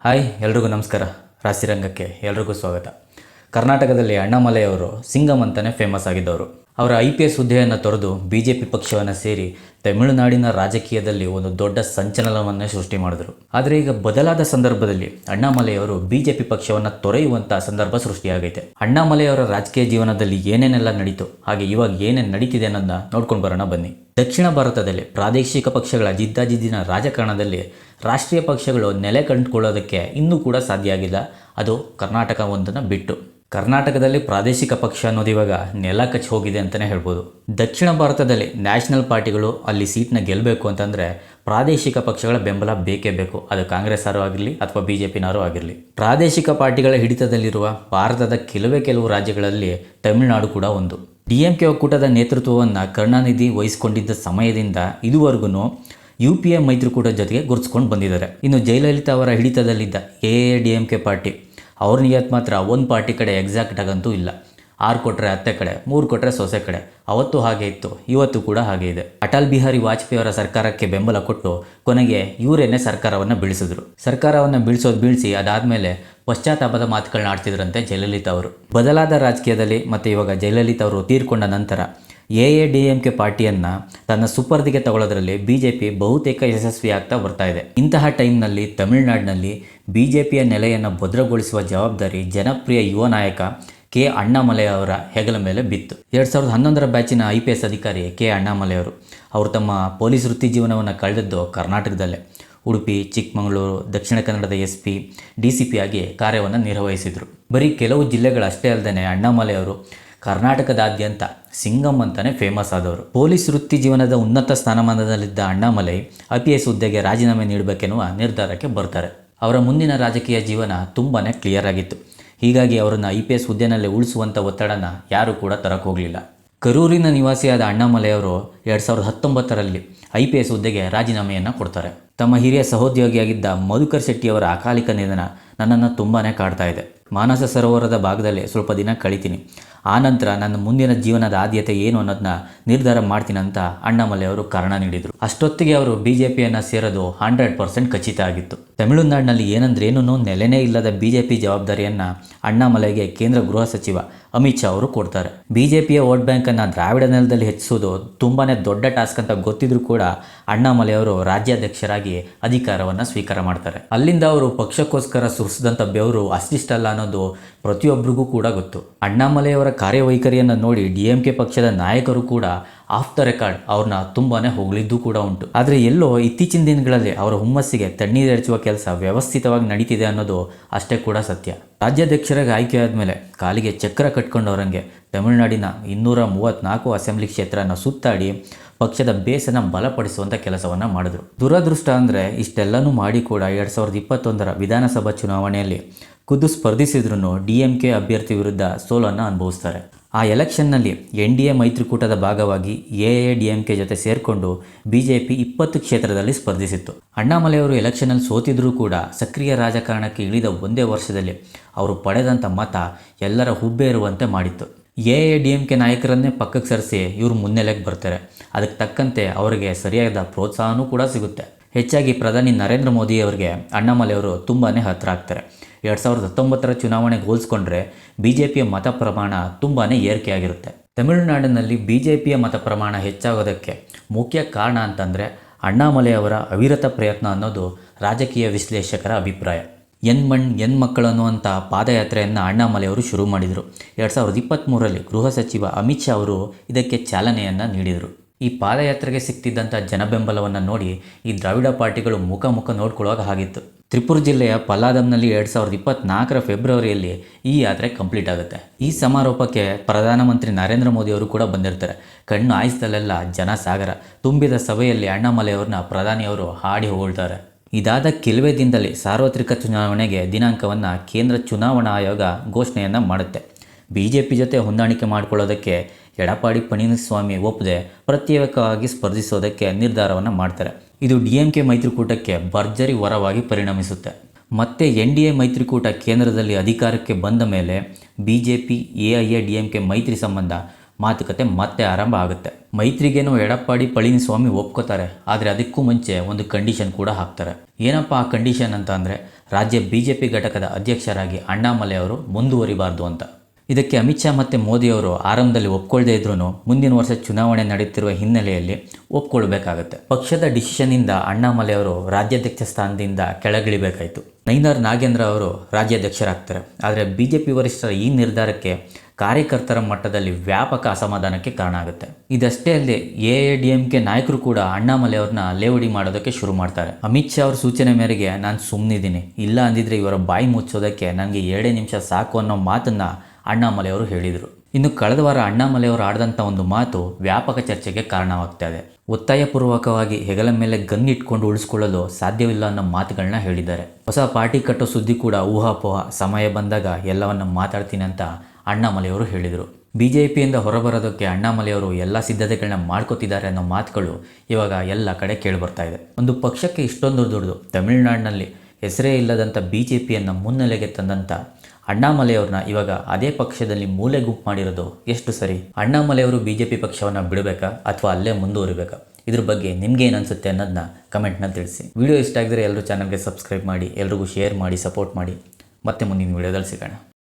Hi ಎಲ್ರಿಗೂ ನಮಸ್ಕಾರ. ರಾಶಿರಂಗಕ್ಕೆ ಎಲ್ರಿಗೂ ಸ್ವಾಗತ. ಕರ್ನಾಟಕದಲ್ಲಿ ಅಣ್ಣಾಮಲೈಯವರು ಸಿಂಗಮ್ ಅಂತಲೇ ಫೇಮಸ್ ಆಗಿದ್ದವರು. ಅವರ IPS ಹುದ್ದೆಯನ್ನು ತೊರೆದು BJP ಪಕ್ಷವನ್ನು ಸೇರಿ ತಮಿಳುನಾಡಿನ ರಾಜಕೀಯದಲ್ಲಿ ಒಂದು ದೊಡ್ಡ ಸಂಚಲನವನ್ನೇ ಸೃಷ್ಟಿ ಮಾಡಿದರು. ಆದರೆ ಈಗ ಬದಲಾದ ಸಂದರ್ಭದಲ್ಲಿ ಅಣ್ಣಾಮಲೈಯವರು BJP ಪಕ್ಷವನ್ನು ತೊರೆಯುವಂಥ ಸಂದರ್ಭ ಸೃಷ್ಟಿಯಾಗೈತೆ. ಅಣ್ಣಾಮಲೈಯವರ ರಾಜಕೀಯ ಜೀವನದಲ್ಲಿ ಏನೇನೆಲ್ಲ ನಡೀತು, ಹಾಗೆ ಇವಾಗ ಏನೇನು ನಡೀತಿದೆ ಅನ್ನೋದನ್ನ ನೋಡ್ಕೊಂಡು ಬರೋಣ ಬನ್ನಿ. ದಕ್ಷಿಣ ಭಾರತದಲ್ಲಿ ಪ್ರಾದೇಶಿಕ ಪಕ್ಷಗಳ ಜಿದ್ದಾಜಿದ್ದಿನ ರಾಜಕಾರಣದಲ್ಲಿ ರಾಷ್ಟ್ರೀಯ ಪಕ್ಷಗಳು ನೆಲೆ ಕಂಡುಕೊಳ್ಳೋದಕ್ಕೆ ಇನ್ನೂ ಕೂಡ ಸಾಧ್ಯ ಆಗಿಲ್ಲ. ಅದು ಕರ್ನಾಟಕ ಒಂದನ್ನು ಬಿಟ್ಟು. ಕರ್ನಾಟಕದಲ್ಲಿ ಪ್ರಾದೇಶಿಕ ಪಕ್ಷ ಅನ್ನೋದು ಇವಾಗ ನೆಲ ಕಚ್ಚಿ ಹೋಗಿದೆ ಅಂತಲೇ ಹೇಳ್ಬೋದು. ದಕ್ಷಿಣ ಭಾರತದಲ್ಲಿ ನ್ಯಾಷನಲ್ ಪಾರ್ಟಿಗಳು ಅಲ್ಲಿ ಸೀಟ್ನ ಗೆಲ್ಲಬೇಕು ಅಂತಂದರೆ ಪ್ರಾದೇಶಿಕ ಪಕ್ಷಗಳ ಬೆಂಬಲ ಬೇಕೇ ಬೇಕು. ಅದು ಕಾಂಗ್ರೆಸ್ಸಾರು ಆಗಿರಲಿ ಅಥವಾ BJPನಾರು ಆಗಿರಲಿ. ಪ್ರಾದೇಶಿಕ ಪಾರ್ಟಿಗಳ ಹಿಡಿತದಲ್ಲಿರುವ ಭಾರತದ ಕೆಲವು ರಾಜ್ಯಗಳಲ್ಲಿ ತಮಿಳುನಾಡು ಕೂಡ ಒಂದು. DMK ಒಕ್ಕೂಟದ ನೇತೃತ್ವವನ್ನು ಕರುಣಾನಿಧಿ ವಹಿಸಿಕೊಂಡಿದ್ದ ಸಮಯದಿಂದ ಇದುವರೆಗೂ UPA ಮೈತ್ರಿಕೂಟ ಜೊತೆಗೆ ಗುರುತಿಸ್ಕೊಂಡು ಬಂದಿದ್ದಾರೆ. ಇನ್ನು ಜಯಲಲಿತಾ ಅವರ ಹಿಡಿತದಲ್ಲಿದ್ದ AADMK ಪಾರ್ಟಿ, ಅವ್ರ ನಿಯತ್ ಮಾತ್ರ ಒಂದು ಪಾರ್ಟಿ ಕಡೆ ಎಕ್ಸಾಕ್ಟ್ ಆಗಂತೂ ಇಲ್ಲ. 6 ಕೊಟ್ಟರೆ ಅತ್ತೆ ಕಡೆ, 3 ಕೊಟ್ಟರೆ ಸೊಸೆ ಕಡೆ. ಅವತ್ತು ಹಾಗೆ ಇತ್ತು, ಇವತ್ತು ಕೂಡ ಹಾಗೆ ಇದೆ. ಅಟಲ್ ಬಿಹಾರಿ ವಾಜಪೇಯಿ ಅವರ ಸರ್ಕಾರಕ್ಕೆ ಬೆಂಬಲ ಕೊಟ್ಟು ಕೊನೆಗೆ ಇವರೇನೆ ಸರ್ಕಾರವನ್ನು ಬೀಳಿಸಿದ್ರು. ಸರ್ಕಾರವನ್ನು ಬೀಳಿಸಿ ಅದಾದಮೇಲೆ ಪಶ್ಚಾತ್ತಾಪದ ಮಾತುಗಳನ್ನ ಆಡ್ತಿದ್ರಂತೆ ಜಯಲಲಿತಾ ಅವರು. ಬದಲಾದ ರಾಜಕೀಯದಲ್ಲಿ ಮತ್ತು ಇವಾಗ ಜಯಲಲಿತಾ ಅವರು ತೀರ್ಕೊಂಡ ನಂತರ AADMK ಪಾರ್ಟಿಯನ್ನು ತನ್ನ ಸುಪರ್ದಿಗೆ ತಗೊಳ್ಳೋದ್ರಲ್ಲಿ BJP ಬಹುತೇಕ ಯಶಸ್ವಿಯಾಗ್ತಾ ಬರ್ತಾ ಇದೆ. ಇಂತಹ ಟೈಮ್ನಲ್ಲಿ ತಮಿಳುನಾಡಿನಲ್ಲಿ BJPಯ ನೆಲೆಯನ್ನು ಭದ್ರಗೊಳಿಸುವ ಜವಾಬ್ದಾರಿ ಜನಪ್ರಿಯ ಯುವ ನಾಯಕ K. ಅಣ್ಣಾಮಲೈ ಅವರ ಹೆಗಲ ಮೇಲೆ ಬಿತ್ತು. 2011ರ ಬ್ಯಾಚಿನ IPS ಅಧಿಕಾರಿ K. ಅಣ್ಣಾಮಲೈ ಅವರು ತಮ್ಮ ಪೊಲೀಸ್ ವೃತ್ತಿ ಜೀವನವನ್ನು ಕಳೆದದ್ದು ಕರ್ನಾಟಕದಲ್ಲೇ. ಉಡುಪಿ, ಚಿಕ್ಕಮಗಳೂರು, ದಕ್ಷಿಣ ಕನ್ನಡದ SP, DCP ಆಗಿ ಕಾರ್ಯವನ್ನು ನಿರ್ವಹಿಸಿದರು. ಬರೀ ಕೆಲವು ಜಿಲ್ಲೆಗಳಷ್ಟೇ ಅಲ್ಲದೆ ಅಣ್ಣಾಮಲೈ ಅವರು ಕರ್ನಾಟಕದಾದ್ಯಂತ ಸಿಂಗಮ್ ಅಂತಲೇ ಫೇಮಸ್ ಆದವರು. ಪೊಲೀಸ್ ವೃತ್ತಿ ಜೀವನದ ಉನ್ನತ ಸ್ಥಾನಮಾನದಲ್ಲಿದ್ದ ಅಣ್ಣಾಮಲೈ IPS ಹುದ್ದೆಗೆ ರಾಜೀನಾಮೆ ನೀಡಬೇಕೆನ್ನುವ ನಿರ್ಧಾರಕ್ಕೆ ಬರ್ತಾರೆ. ಅವರ ಮುಂದಿನ ರಾಜಕೀಯ ಜೀವನ ತುಂಬಾ ಕ್ಲಿಯರ್ ಆಗಿತ್ತು. ಹೀಗಾಗಿ ಅವರನ್ನು IPS ಹುದ್ದೆನಲ್ಲೇ ಉಳಿಸುವಂಥ ಒತ್ತಡನ ಯಾರೂ ಕೂಡ ತರಕ್ಕೆ ಹೋಗಲಿಲ್ಲ. ಕರೂರಿನ ನಿವಾಸಿಯಾದ ಅಣ್ಣಾಮಲೈ ಅವರು 2019ರಲ್ಲಿ IPS ಹುದ್ದೆಗೆ ರಾಜೀನಾಮೆಯನ್ನು ಕೊಡ್ತಾರೆ. ತಮ್ಮ ಹಿರಿಯ ಸಹೋದ್ಯೋಗಿಯಾಗಿದ್ದ ಮಧುಕರ್ ಶೆಟ್ಟಿಯವರ ಅಕಾಲಿಕ ನಿಧನ ನನ್ನನ್ನು ತುಂಬಾ ಕಾಡ್ತಾ ಇದೆ. ಮಾನಸ ಸರೋವರದ ಭಾಗದಲ್ಲಿ ಸ್ವಲ್ಪ ದಿನ ಕಳಿತೀನಿ. ಆನಂತರ ನನ್ನ ಮುಂದಿನ ಜೀವನದ ಆದ್ಯತೆ ಏನು ಅನ್ನೋದನ್ನ ನಿರ್ಧಾರ ಮಾಡ್ತೀನಿ ಅಂತ ಅಣ್ಣಾಮಲೈ ಅವರು ಕಾರಣ ನೀಡಿದರು. ಅಷ್ಟೊತ್ತಿಗೆ ಅವರು BJPಯನ್ನು ಸೇರೋದು 100% ಖಚಿತ ಆಗಿತ್ತು. ತಮಿಳುನಾಡಿನಲ್ಲಿ ಏನಂದ್ರೇನೂ ನೆಲೆನೇ ಇಲ್ಲದ BJP ಜವಾಬ್ದಾರಿಯನ್ನು ಅಣ್ಣಾಮಲೈಗೆ ಕೇಂದ್ರ ಗೃಹ ಸಚಿವ ಅಮಿತ್ ಶಾ ಅವರು ಕೊಡ್ತಾರೆ. BJPಯ ವೋಟ್ ಬ್ಯಾಂಕನ್ನು ದ್ರಾವಿಡ ನೆಲದಲ್ಲಿ ಹೆಚ್ಚಿಸೋದು ತುಂಬಾ ದೊಡ್ಡ ಟಾಸ್ಕ್ ಅಂತ ಗೊತ್ತಿದ್ರೂ ಕೂಡ ಅಣ್ಣಾಮಲೈ ಅವರು ರಾಜ್ಯಾಧ್ಯಕ್ಷರಾಗಿ ಅಧಿಕಾರವನ್ನು ಸ್ವೀಕಾರ ಮಾಡ್ತಾರೆ. ಅಲ್ಲಿಂದ ಅವರು ಪಕ್ಷಕ್ಕೋಸ್ಕರ ಸುರಿಸಿದಂಥ ಬೆವರು ಅಷ್ಟಿಷ್ಟಲ್ಲ ಅನ್ನೋದು ಪ್ರತಿಯೊಬ್ಬರಿಗೂ ಕೂಡ ಗೊತ್ತು. ಅಣ್ಣಾಮಲೈ ಅವರ ಕಾರ್ಯವೈಖರಿಯನ್ನು ನೋಡಿ DMK ಪಕ್ಷದ ನಾಯಕರು ಕೂಡ ಆಫ್ ದ ರೆಕಾರ್ಡ್ ಅವ್ರನ್ನ ತುಂಬಾ ಹೊಗಳಿದ್ದು ಕೂಡ ಉಂಟು. ಆದರೆ ಎಲ್ಲೋ ಇತ್ತೀಚಿನ ದಿನಗಳಲ್ಲಿ ಅವರ ಹುಮ್ಮಸ್ಸಿಗೆ ತಣ್ಣೀರು ಎರಚುವ ಕೆಲಸ ವ್ಯವಸ್ಥಿತವಾಗಿ ನಡೀತಿದೆ ಅನ್ನೋದು ಅಷ್ಟೇ ಕೂಡ ಸತ್ಯ. ರಾಜ್ಯಾಧ್ಯಕ್ಷರಾಗಿ ಆಯ್ಕೆ ಆದಮೇಲೆ ಕಾಲಿಗೆ ಚಕ್ರ ಕಟ್ಕೊಂಡವರಂಗೆ ತಮಿಳುನಾಡಿನ 234 ಅಸೆಂಬ್ಲಿ ಕ್ಷೇತ್ರನ ಸುತ್ತಾಡಿ ಪಕ್ಷದ ಬೇಸನ್ನು ಬಲಪಡಿಸುವಂಥ ಕೆಲಸವನ್ನು ಮಾಡಿದ್ರು. ದುರದೃಷ್ಟ ಅಂದರೆ ಇಷ್ಟೆಲ್ಲನೂ ಮಾಡಿ ಕೂಡ 2021ರ ವಿಧಾನಸಭಾ ಚುನಾವಣೆಯಲ್ಲಿ ಖುದ್ದು ಸ್ಪರ್ಧಿಸಿದ್ರೂ DMK ಅಭ್ಯರ್ಥಿ ವಿರುದ್ಧ ಸೋಲನ್ನು ಅನುಭವಿಸ್ತಾರೆ. ಆ ಎಲೆಕ್ಷನ್ನಲ್ಲಿ NDA ಮೈತ್ರಿಕೂಟದ ಭಾಗವಾಗಿ AADMK ಜೊತೆ ಸೇರಿಕೊಂಡು BJP 20 ಕ್ಷೇತ್ರದಲ್ಲಿ ಸ್ಪರ್ಧಿಸಿತ್ತು. ಅಣ್ಣಾಮಲೈ ಅವರು ಎಲೆಕ್ಷನಲ್ಲಿ ಸೋತಿದ್ರೂ ಕೂಡ ಸಕ್ರಿಯ ರಾಜಕಾರಣಕ್ಕೆ ಇಳಿದ ಒಂದೇ ವರ್ಷದಲ್ಲಿ ಅವರು ಪಡೆದಂಥ ಮತ ಎಲ್ಲರ ಹುಬ್ಬೇರುವಂತೆ ಮಾಡಿತ್ತು. AADMK ನಾಯಕರನ್ನೇ ಪಕ್ಕಕ್ಕೆ ಸರಿಸಿ ಇವರು ಮುನ್ನೆಲೆಗೆ ಬರ್ತಾರೆ. ಅದಕ್ಕೆ ತಕ್ಕಂತೆ ಅವರಿಗೆ ಸರಿಯಾದ ಪ್ರೋತ್ಸಾಹನೂ ಕೂಡ ಸಿಗುತ್ತೆ. ಹೆಚ್ಚಾಗಿ ಪ್ರಧಾನಿ ನರೇಂದ್ರ ಮೋದಿ ಅವರಿಗೆ ಅಣ್ಣಾಮಲೈ ಅವರು ತುಂಬಾ ಹತ್ತಿರ ಆಗ್ತಾರೆ. 2019ರ ಚುನಾವಣೆಗೆ ಹೋಲಿಸ್ಕೊಂಡ್ರೆ BJPಯ ಮತ ಪ್ರಮಾಣ ತುಂಬಾ ಏರಿಕೆಯಾಗಿರುತ್ತೆ. ತಮಿಳುನಾಡಿನಲ್ಲಿ BJPಯ ಮತ ಪ್ರಮಾಣ ಹೆಚ್ಚಾಗೋದಕ್ಕೆ ಮುಖ್ಯ ಕಾರಣ ಅಂತಂದರೆ ಅಣ್ಣಾಮಲೈ ಅವರ ಅವಿರತ ಪ್ರಯತ್ನ ಅನ್ನೋದು ರಾಜಕೀಯ ವಿಶ್ಲೇಷಕರ ಅಭಿಪ್ರಾಯ. ಎನ್ ಮಣ್ ಎನ್ ಮಕ್ಕಳು ಅನ್ನುವಂಥ ಪಾದಯಾತ್ರೆಯನ್ನು ಅಣ್ಣಾಮಲೈ ಅವರು ಶುರು ಮಾಡಿದರು. 2023ರಲ್ಲಿ ಗೃಹ ಸಚಿವ ಅಮಿತ್ ಶಾ ಅವರು ಇದಕ್ಕೆ ಚಾಲನೆಯನ್ನು ನೀಡಿದರು. ಈ ಪಾದಯಾತ್ರೆಗೆ ಸಿಗ್ತಿದ್ದಂಥ ಜನಬೆಂಬಲವನ್ನು ನೋಡಿ ಈ ದ್ರಾವಿಡ ಪಾರ್ಟಿಗಳು ಮುಖ ನೋಡ್ಕೊಳ್ಳುವಾಗ ಆಗಿತ್ತು. ತ್ರಿಪುರ ಜಿಲ್ಲೆಯ ಪಲ್ಲಾದಮ್ನಲ್ಲಿ 2024ರ ಫೆಬ್ರವರಿಯಲ್ಲಿ ಈ ಯಾತ್ರೆ ಕಂಪ್ಲೀಟ್ ಆಗುತ್ತೆ. ಈ ಸಮಾರೋಪಕ್ಕೆ ಪ್ರಧಾನಮಂತ್ರಿ ನರೇಂದ್ರ ಮೋದಿ ಅವರು ಕೂಡ ಬಂದಿರ್ತಾರೆ. ಕಣ್ಣು ಆಯಿಸ್ತಲೆಲ್ಲ ಜನಸಾಗರ ತುಂಬಿದ ಸಭೆಯಲ್ಲಿ ಅಣ್ಣಾಮಲೈ ಅವ್ರನ್ನ ಪ್ರಧಾನಿಯವರು ಹಾಡಿ ಹೊಗಳ್ತಾರೆ. ಇದಾದ ಕೆಲವೇ ದಿನದಲ್ಲಿ ಸಾರ್ವತ್ರಿಕ ಚುನಾವಣೆಗೆ ದಿನಾಂಕವನ್ನು ಕೇಂದ್ರ ಚುನಾವಣಾ ಆಯೋಗ ಘೋಷಣೆಯನ್ನು ಮಾಡುತ್ತೆ. BJP ಜೊತೆ ಹೊಂದಾಣಿಕೆ ಮಾಡಿಕೊಳ್ಳೋದಕ್ಕೆ ಎಡಪ್ಪಾಡಿ ಪಳನಿಸ್ವಾಮಿ ಒಪ್ಪದೆ ಪ್ರತ್ಯೇಕವಾಗಿ ಸ್ಪರ್ಧಿಸೋದಕ್ಕೆ ನಿರ್ಧಾರವನ್ನು ಮಾಡ್ತಾರೆ. ಇದು DMK ಮೈತ್ರಿಕೂಟಕ್ಕೆ ಭರ್ಜರಿ ವರವಾಗಿ ಪರಿಣಮಿಸುತ್ತೆ. ಮತ್ತೆ NDA ಮೈತ್ರಿಕೂಟ ಕೇಂದ್ರದಲ್ಲಿ ಅಧಿಕಾರಕ್ಕೆ ಬಂದ ಮೇಲೆ BJP AIADMK ಮೈತ್ರಿ ಸಂಬಂಧ ಮಾತುಕತೆ ಮತ್ತೆ ಆರಂಭ ಆಗುತ್ತೆ. ಮೈತ್ರಿಗೇನೋ ಎಡಪ್ಪಾಡಿ ಪಳನಿಸ್ವಾಮಿ ಒಪ್ಕೋತಾರೆ. ಆದರೆ ಅದಕ್ಕೂ ಮುಂಚೆ ಒಂದು ಕಂಡೀಷನ್ ಕೂಡ ಹಾಕ್ತಾರೆ. ಏನಪ್ಪ ಆ ಕಂಡೀಷನ್ ಅಂತ ಅಂದರೆ, ರಾಜ್ಯ ಬಿಜೆಪಿ ಘಟಕದ ಅಧ್ಯಕ್ಷರಾಗಿ ಅಣ್ಣಾಮಲೈ ಅವರು ಮುಂದುವರಿಬಾರ್ದು ಅಂತ. ಇದಕ್ಕೆ ಅಮಿತ್ ಶಾ ಮತ್ತು ಮೋದಿಯವರು ಆರಂಭದಲ್ಲಿ ಒಪ್ಕೊಳ್ಳದೇ ಇದ್ರೂ ಮುಂದಿನ ವರ್ಷ ಚುನಾವಣೆ ನಡೆಯುತ್ತಿರುವ ಹಿನ್ನೆಲೆಯಲ್ಲಿ ಒಪ್ಕೊಳ್ಬೇಕಾಗತ್ತೆ. ಪಕ್ಷದ ಡಿಸಿಷನ್ನಿಂದ ಅಣ್ಣಾಮಲೈ ಅವರು ರಾಜ್ಯಾಧ್ಯಕ್ಷ ಸ್ಥಾನದಿಂದ ಕೆಳಗಿಳಿಬೇಕಾಯಿತು. ನೈನಾರ್ ನಾಗೇಂದ್ರ ಅವರು ರಾಜ್ಯಾಧ್ಯಕ್ಷರಾಗ್ತಾರೆ. ಆದರೆ ಬಿಜೆಪಿ ವರಿಷ್ಠರ ಈ ನಿರ್ಧಾರಕ್ಕೆ ಕಾರ್ಯಕರ್ತರ ಮಟ್ಟದಲ್ಲಿ ವ್ಯಾಪಕ ಅಸಮಾಧಾನಕ್ಕೆ ಕಾರಣ ಆಗುತ್ತೆ. ಇದಷ್ಟೇ ಅಲ್ಲದೆ ಎಐಎಡಿಎಂಕೆ ನಾಯಕರು ಕೂಡ ಅಣ್ಣಾಮಲೈ ಅವ್ರನ್ನ ಲೇವಡಿ ಮಾಡೋದಕ್ಕೆ ಶುರು ಮಾಡ್ತಾರೆ. ಅಮಿತ್ ಶಾ ಅವ್ರ ಸೂಚನೆ ಮೇರೆಗೆ ನಾನು ಸುಮ್ಮನಿದ್ದೀನಿ, ಇಲ್ಲ ಅಂದಿದ್ರೆ ಇವರ ಬಾಯಿ ಮುಚ್ಚೋದಕ್ಕೆ ನನಗೆ 2 ನಿಮಿಷ ಸಾಕು ಅನ್ನೋ ಮಾತನ್ನು ಅಣ್ಣಾಮಲೈ ಅವರು ಹೇಳಿದರು. ಇನ್ನು ಕಳೆದ ವಾರ ಅಣ್ಣಾಮಲೈ ಅವರು ಆಡಿದಂಥ ಒಂದು ಮಾತು ವ್ಯಾಪಕ ಚರ್ಚೆಗೆ ಕಾರಣವಾಗ್ತಾ ಇದೆ. ಒತ್ತಾಯಪೂರ್ವಕವಾಗಿ ಹೆಗಲ ಮೇಲೆ ಗನ್ ಇಟ್ಕೊಂಡು ಉಳಿಸ್ಕೊಳ್ಳಲು ಸಾಧ್ಯವಿಲ್ಲ ಅನ್ನೋ ಮಾತುಗಳನ್ನ ಹೇಳಿದ್ದಾರೆ. ಹೊಸ ಪಾರ್ಟಿ ಕಟ್ಟೋ ಸುದ್ದಿ ಕೂಡ ಊಹಾಪೋಹ, ಸಮಯ ಬಂದಾಗ ಎಲ್ಲವನ್ನ ಮಾತಾಡ್ತೀನಿ ಅಂತ ಅಣ್ಣಾಮಲೈ ಅವರು ಹೇಳಿದರು. ಬಿಜೆಪಿಯಿಂದ ಹೊರಬರೋದಕ್ಕೆ ಅಣ್ಣಾಮಲೈ ಅವರು ಎಲ್ಲ ಸಿದ್ಧತೆಗಳನ್ನ ಮಾಡ್ಕೋತಿದ್ದಾರೆ ಅನ್ನೋ ಮಾತುಗಳು ಇವಾಗ ಎಲ್ಲ ಕಡೆ ಕೇಳಿಬರ್ತಾ ಇದೆ. ಒಂದು ಪಕ್ಷಕ್ಕೆ ಇಷ್ಟೊಂದು ದುಡ್ದು ತಮಿಳುನಾಡಿನಲ್ಲಿ ಹೆಸರೇ ಇಲ್ಲದಂಥ ಬಿಜೆಪಿಯನ್ನು ಮುನ್ನೆಲೆಗೆ ತಂದಂಥ ಅಣ್ಣಾಮಲೈ ಅವ್ರನ್ನ ಇವಾಗ ಅದೇ ಪಕ್ಷದಲ್ಲಿ ಮೂಲೆ ಗುಂಪು ಮಾಡಿರೋದು ಎಷ್ಟು ಸರಿ? ಅಣ್ಣಾಮಲೈ ಅವರು ಬಿಜೆಪಿ ಪಕ್ಷವನ್ನು ಬಿಡಬೇಕಾ ಅಥವಾ ಅಲ್ಲೇ ಮುಂದುವರಿಬೇಕಾ? ಇದ್ರ ಬಗ್ಗೆ ನಿಮ್ಗೇನು ಅನಿಸುತ್ತೆ ಅನ್ನೋದನ್ನ ಕಮೆಂಟ್ನ ತಿಳಿಸಿ. ವಿಡಿಯೋ ಇಷ್ಟ ಆಗಿದ್ರೆ ಎಲ್ಲರೂ ಚಾನಲ್ಗೆ ಸಬ್ಸ್ಕ್ರೈಬ್ ಮಾಡಿ, ಎಲ್ರಿಗೂ ಶೇರ್ ಮಾಡಿ, ಸಪೋರ್ಟ್ ಮಾಡಿ. ಮತ್ತೆ ಮುಂದಿನ ವಿಡಿಯೋದಲ್ಲಿ ಸಿಗೋಣ.